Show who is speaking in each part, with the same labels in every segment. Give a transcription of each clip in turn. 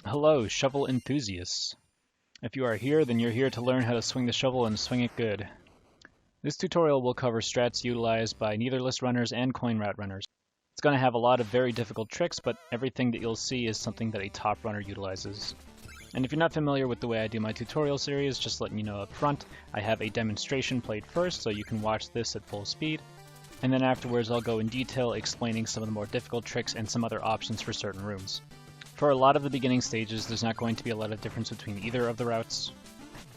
Speaker 1: Hello, shovel enthusiasts. If you are here, then you're here to learn how to swing the shovel and swing it good. This tutorial will cover strats utilized by Neitherless runners and coin route runners. It's going to have a lot of very difficult tricks, but everything that you'll see is something that a top runner utilizes. And if you're not familiar with the way I do my tutorial series, just letting you know up front, I have a demonstration played first, so you can watch this at full speed. And then afterwards I'll go in detail explaining some of the more difficult tricks and some other options for certain rooms. For a lot of the beginning stages, there's not going to be a lot of difference between either of the routes,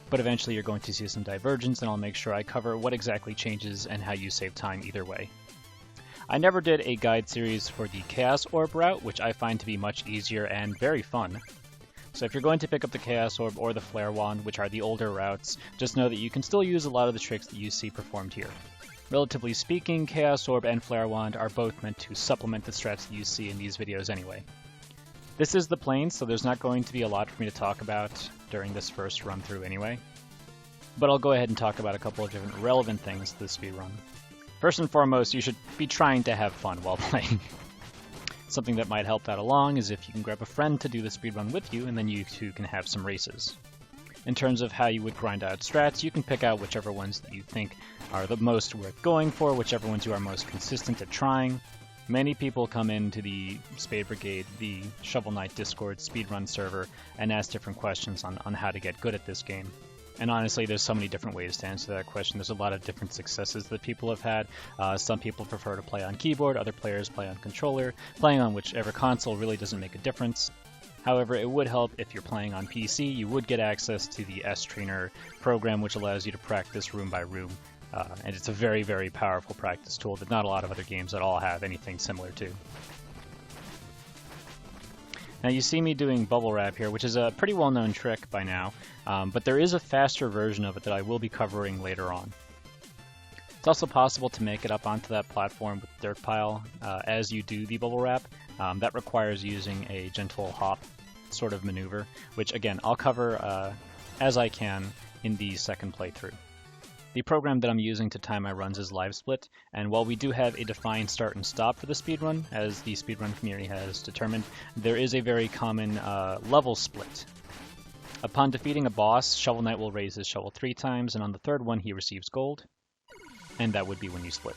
Speaker 1: but eventually you're going to see some divergence, and I'll make sure I cover what exactly changes and how you save time either way. I never did a guide series for the Chaos Orb route, which I find to be much easier and very fun. So if you're going to pick up the Chaos Orb or the Flare Wand, which are the older routes, just know that you can still use a lot of the tricks that you see performed here. Relatively speaking, Chaos Orb and Flare Wand are both meant to supplement the strats that you see in these videos anyway. This is the plane, so there's not going to be a lot for me to talk about during this first run through anyway. But I'll go ahead and talk about a couple of different relevant things to the speedrun. First and foremost, you should be trying to have fun while playing. Something that might help that along is if you can grab a friend to do the speedrun with you, and then you two can have some races. In terms of how you would grind out strats, you can pick out whichever ones that you think are the most worth going for, whichever ones you are most consistent at trying. Many people come into the Spade Brigade, the Shovel Knight Discord speedrun server, and ask different questions on how to get good at this game. And honestly, there's so many different ways to answer that question. There's a lot of different successes that people have had. Some people prefer to play on keyboard, other players play on controller. Playing on whichever console really doesn't make a difference. However, it would help if you're playing on PC. You would get access to the S-Trainer program, which allows you to practice room by room. And it's a very, very powerful practice tool that not a lot of other games at all have anything similar to. Now you see me doing bubble wrap here, which is a pretty well-known trick by now, but there is a faster version of it that I will be covering later on. It's also possible to make it up onto that platform with dirt pile as you do the bubble wrap. That requires using a gentle hop sort of maneuver, which again, I'll cover as I can in the second playthrough. The program that I'm using to time my runs is Livesplit, and while we do have a defined start and stop for the speedrun, as the speedrun community has determined, there is a very common level split. Upon defeating a boss, Shovel Knight will raise his shovel 3 times, and on the third one he receives gold, and that would be when you split.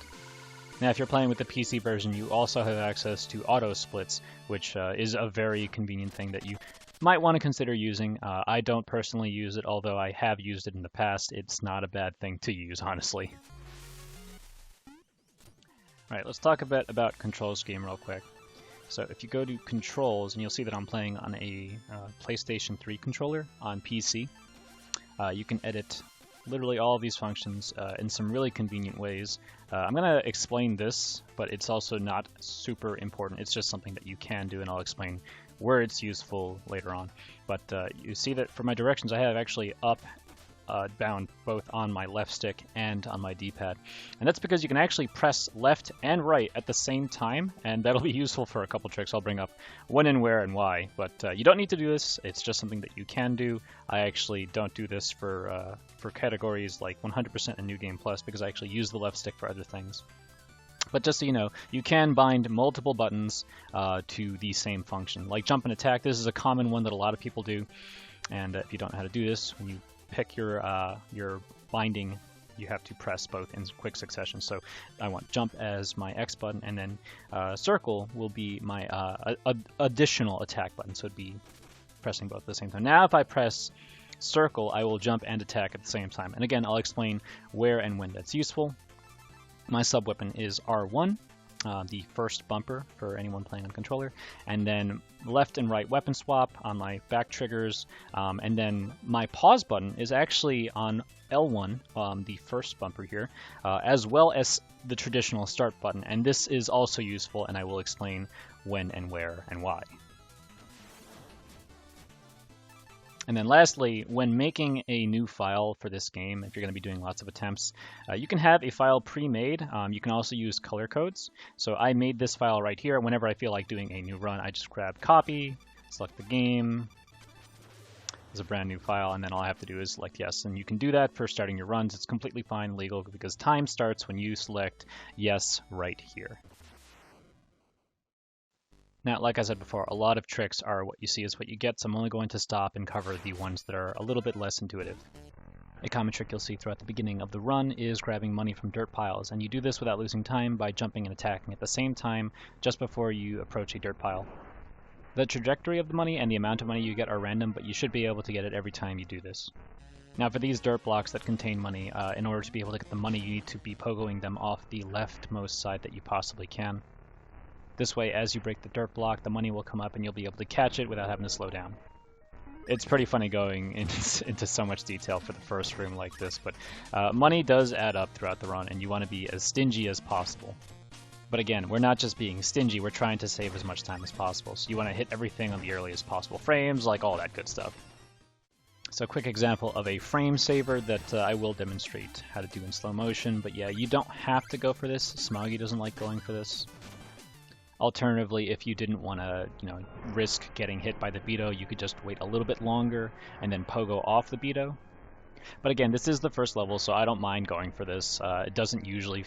Speaker 1: Now if you're playing with the PC version, you also have access to auto splits, which is a very convenient thing that you might want to consider using. I don't personally use it, although I have used it in the past. It's not a bad thing to use, honestly. Alright, let's talk a bit about control scheme real quick. So if you go to controls, and you'll see that I'm playing on a PlayStation 3 controller on PC, you can edit literally all of these functions in some really convenient ways. I'm going to explain this, but it's also not super important. It's just something that you can do, and I'll explain where it's useful later on. But you see that for my directions, I have actually up, down, both on my left stick and on my D-pad. And that's because you can actually press left and right at the same time, and that'll be useful for a couple tricks. I'll bring up when and where and why, but you don't need to do this. It's just something that you can do. I actually don't do this for categories like 100% and New Game Plus, because I actually use the left stick for other things. But just so you know, you can bind multiple buttons to the same function. Like jump and attack, this is a common one that a lot of people do. And if you don't know how to do this, when you pick your binding, you have to press both in quick succession. So I want jump as my X button, and then circle will be my additional attack button. So it'd be pressing both at the same time. Now if I press circle, I will jump and attack at the same time. And again, I'll explain where and when that's useful. My sub-weapon is R1, the first bumper for anyone playing on controller, and then left and right weapon swap on my back triggers, and then my pause button is actually on L1, the first bumper here, as well as the traditional start button, and this is also useful, and I will explain when and where and why. And then lastly, when making a new file for this game, if you're going to be doing lots of attempts, you can have a file pre-made. You can also use color codes. So I made this file right here. Whenever I feel like doing a new run, I just grab copy, select the game as a brand new file, and then all I have to do is select yes. And you can do that for starting your runs. It's completely fine, legal, because time starts when you select yes right here. Now, like I said before, a lot of tricks are what you see is what you get, so I'm only going to stop and cover the ones that are a little bit less intuitive. A common trick you'll see throughout the beginning of the run is grabbing money from dirt piles, and you do this without losing time by jumping and attacking at the same time just before you approach a dirt pile. The trajectory of the money and the amount of money you get are random, but you should be able to get it every time you do this. Now for these dirt blocks that contain money, in order to be able to get the money, you need to be pogoing them off the leftmost side that you possibly can. This way, as you break the dirt block, the money will come up and you'll be able to catch it without having to slow down. It's pretty funny going into so much detail for the first room like this, but money does add up throughout the run, and you want to be as stingy as possible. But again, we're not just being stingy, we're trying to save as much time as possible, so you want to hit everything on the earliest possible frames, like all that good stuff. So a quick example of a frame saver that I will demonstrate how to do in slow motion, but yeah, you don't have to go for this. Smaugy doesn't like going for this. Alternatively, if you didn't want to, risk getting hit by the beetle, you could just wait a little bit longer and then pogo off the beetle. But again, this is the first level, so I don't mind going for this. It doesn't usually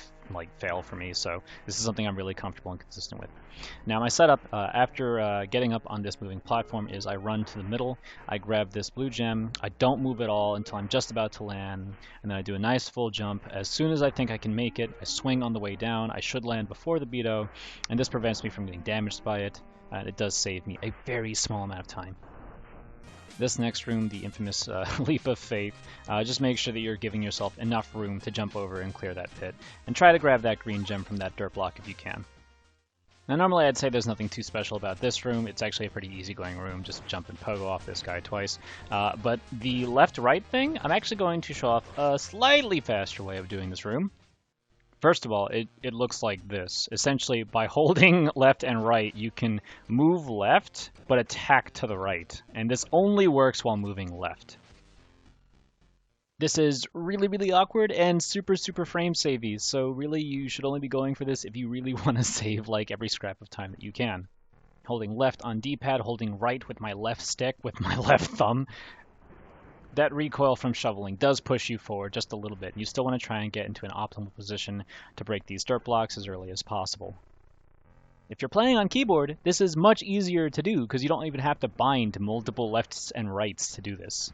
Speaker 1: fail for me, so this is something I'm really comfortable and consistent with. Now my setup, after getting up on this moving platform, is I run to the middle, I grab this blue gem, I don't move at all until I'm just about to land, and then I do a nice full jump. As soon as I think I can make it, I swing on the way down. I should land before the beetle, and this prevents me from getting damaged by it, and it does save me a very small amount of time. This next room, the infamous Leap of Fate, just make sure that you're giving yourself enough room to jump over and clear that pit, and try to grab that green gem from that dirt block if you can. Now normally I'd say there's nothing too special about this room. It's actually a pretty easygoing room, just jump and pogo off this guy twice. But the left-right thing, I'm actually going to show off a slightly faster way of doing this room. First of all, it looks like this. Essentially, by holding left and right, you can move left, but attack to the right. And this only works while moving left. This is really, really awkward and super, super frame savey, so really you should only be going for this if you really want to save every scrap of time that you can. Holding left on D-pad, holding right with my left stick, with my left thumb. That recoil from shoveling does push you forward just a little bit. You still want to try and get into an optimal position to break these dirt blocks as early as possible. If you're playing on keyboard, this is much easier to do because you don't even have to bind multiple lefts and rights to do this.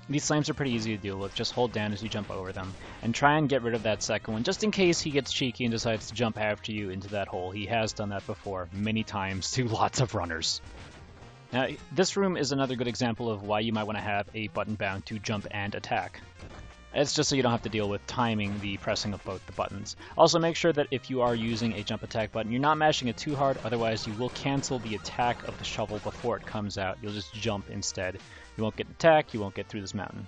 Speaker 1: These slimes are pretty easy to deal with. Just hold down as you jump over them, and try and get rid of that second one, just in case he gets cheeky and decides to jump after you into that hole. He has done that before, many times, to lots of runners. Now, this room is another good example of why you might want to have a button bound to jump and attack. It's just so you don't have to deal with timing the pressing of both the buttons. Also, make sure that if you are using a jump attack button, you're not mashing it too hard, otherwise you will cancel the attack of the shovel before it comes out. You'll just jump instead. You won't get attacked, you won't get through this mountain.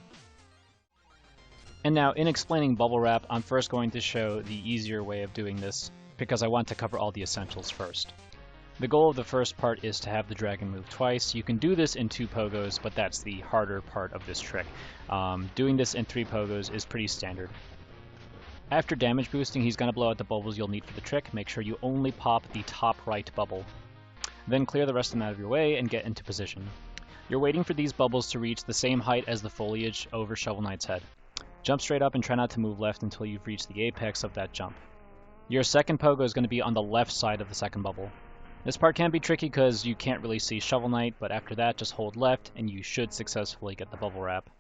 Speaker 1: And now, in explaining bubble wrap, I'm first going to show the easier way of doing this, because I want to cover all the essentials first. The goal of the first part is to have the dragon move twice. You can do this in 2 pogos, but that's the harder part of this trick. Doing this in 3 pogos is pretty standard. After damage boosting, he's going to blow out the bubbles you'll need for the trick. Make sure you only pop the top right bubble. Then clear the rest of them out of your way and get into position. You're waiting for these bubbles to reach the same height as the foliage over Shovel Knight's head. Jump straight up and try not to move left until you've reached the apex of that jump. Your second pogo is going to be on the left side of the second bubble. This part can be tricky because you can't really see Shovel Knight, but after that just hold left and you should successfully get the bubble wrap.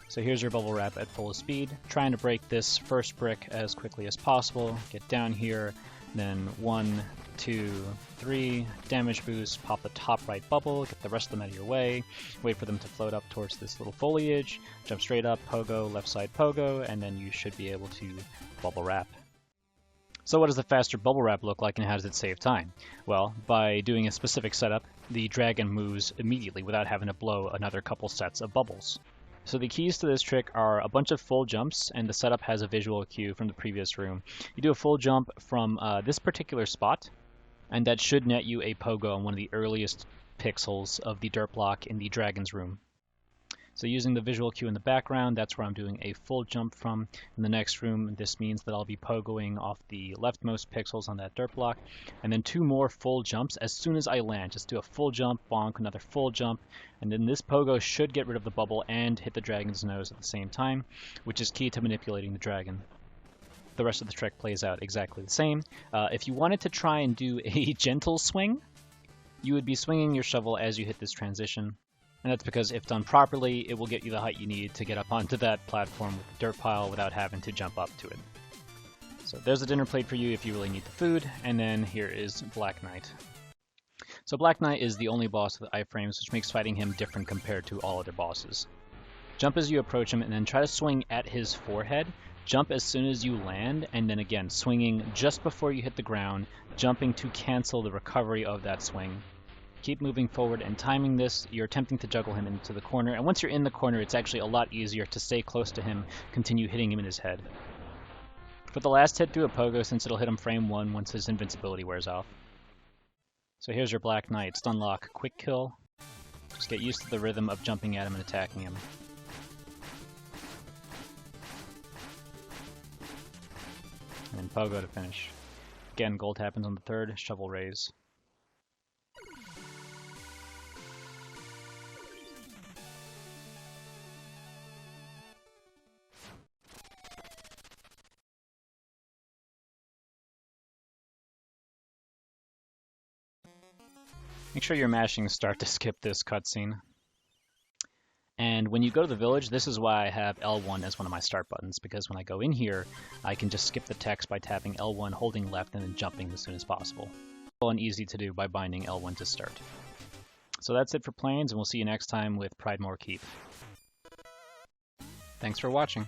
Speaker 1: So here's your bubble wrap at full speed, trying to break this first brick as quickly as possible. Get down here, then 1, 2, 3, damage boost, pop the top right bubble, get the rest of them out of your way, wait for them to float up towards this little foliage, jump straight up, pogo, left side pogo, and then you should be able to bubble wrap. So what does the faster bubble wrap look like and how does it save time? Well, by doing a specific setup, the dragon moves immediately without having to blow another couple sets of bubbles. So the keys to this trick are a bunch of full jumps, and the setup has a visual cue from the previous room. You do a full jump from this particular spot, and that should net you a pogo on one of the earliest pixels of the dirt block in the dragon's room. So using the visual cue in the background, that's where I'm doing a full jump from. In the next room, this means that I'll be pogoing off the leftmost pixels on that dirt block, and then 2 more full jumps as soon as I land. Just do a full jump, bonk, another full jump, and then this pogo should get rid of the bubble and hit the dragon's nose at the same time, which is key to manipulating the dragon. the rest of the trick plays out exactly the same. If you wanted to try and do a gentle swing, you would be swinging your shovel as you hit this transition. And that's because if done properly, it will get you the height you need to get up onto that platform with the dirt pile without having to jump up to it. So there's a dinner plate for you if you really need the food, and then here is Black Knight. So Black Knight is the only boss with iframes, which makes fighting him different compared to all other bosses. Jump as you approach him, and then try to swing at his forehead. Jump as soon as you land, and then again, swinging just before you hit the ground, jumping to cancel the recovery of that swing. Keep moving forward and timing this. You're attempting to juggle him into the corner, and once you're in the corner, it's actually a lot easier to stay close to him, continue hitting him in his head. For the last hit through a pogo, since it'll hit him frame 1 once his invincibility wears off. So here's your Black Knight. Stun lock, quick kill. Just get used to the rhythm of jumping at him and attacking him. And then pogo to finish. Again, gold happens on the third, shovel raise. Make sure you're mashing start to skip this cutscene. And when you go to the village, this is why I have L1 as one of my start buttons, because when I go in here, I can just skip the text by tapping L1, holding left, and then jumping as soon as possible. Simple and easy to do by binding L1 to start. So that's it for Plains, and we'll see you next time with Pridemore Keep. Thanks for watching.